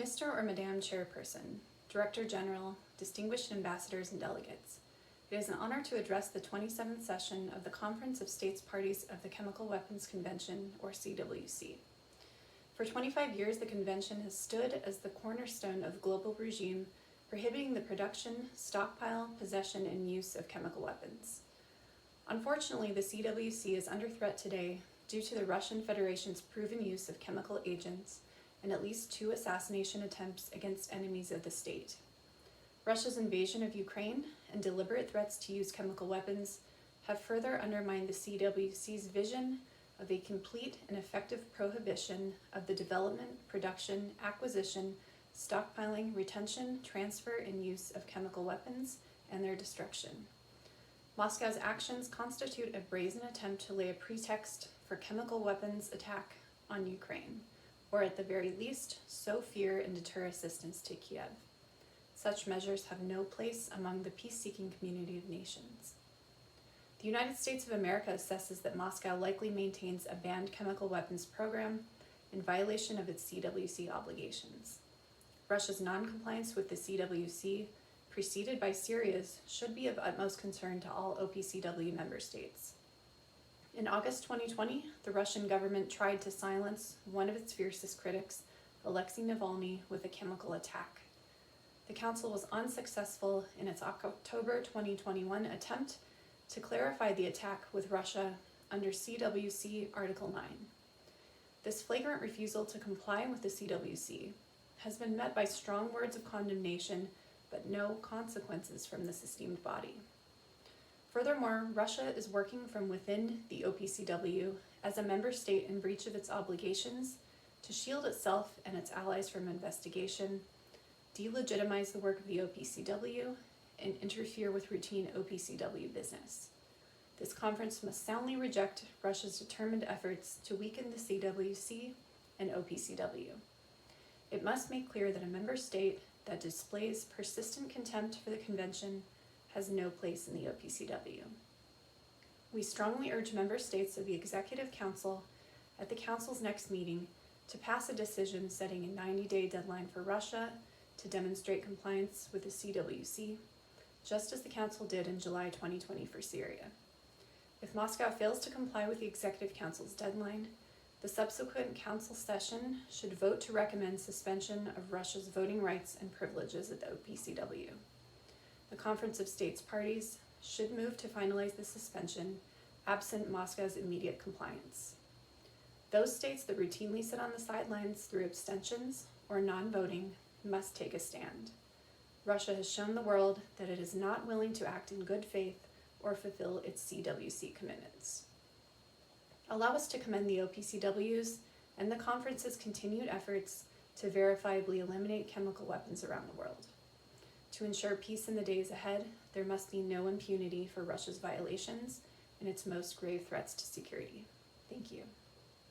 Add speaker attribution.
Speaker 1: Mr. or Madame Chairperson, Director General, distinguished ambassadors and delegates, it is an honor to address the 27th session of the Conference of States Parties of the Chemical Weapons Convention, or CWC. For 25 years, the convention has stood as the cornerstone of the global regime prohibiting the production, stockpile, possession, and use of chemical weapons. Unfortunately, the CWC is under threat today due to the Russian Federation's proven use of chemical agents and at least 2 assassination attempts against enemies of the state. Russia's invasion of Ukraine and deliberate threats to use chemical weapons have further undermined the CWC's vision of a complete and effective prohibition of the development, production, acquisition, stockpiling, retention, transfer, and use of chemical weapons and their destruction. Moscow's actions constitute a brazen attempt to lay a pretext for chemical weapons attack on Ukraine, or at the very least, sow fear and deter assistance to Kiev. Such measures have no place among the peace-seeking community of nations. The United States of America assesses that Moscow likely maintains a banned chemical weapons program in violation of its CWC obligations. Russia's non-compliance with the CWC, preceded by Syria's, should be of utmost concern to all OPCW member states. In August 2020, the Russian government tried to silence one of its fiercest critics, Alexei Navalny, with a chemical attack. The Council was unsuccessful in its October 2021 attempt to clarify the attack with Russia under CWC Article 9. This flagrant refusal to comply with the CWC has been met by strong words of condemnation, but no consequences from this esteemed body. Furthermore, Russia is working from within the OPCW as a member state in breach of its obligations to shield itself and its allies from investigation, delegitimize the work of the OPCW, and interfere with routine OPCW business. This conference must soundly reject Russia's determined efforts to weaken the CWC and OPCW. It must make clear that a member state that displays persistent contempt for the convention has no place in the OPCW. We strongly urge member states of the Executive Council at the Council's next meeting to pass a decision setting a 90-day deadline for Russia to demonstrate compliance with the CWC, just as the Council did in July 2020 for Syria. If Moscow fails to comply with the Executive Council's deadline, the subsequent Council session should vote to recommend suspension of Russia's voting rights and privileges at the OPCW. The Conference of States Parties should move to finalize the suspension, absent Moscow's immediate compliance. Those states that routinely sit on the sidelines through abstentions or non-voting must take a stand. Russia has shown the world that it is not willing to act in good faith or fulfill its CWC commitments. Allow us to commend the OPCW's and the conference's continued efforts to verifiably eliminate chemical weapons around the world. To ensure peace in the days ahead, there must be no impunity for Russia's violations and its most grave threats to security. Thank you.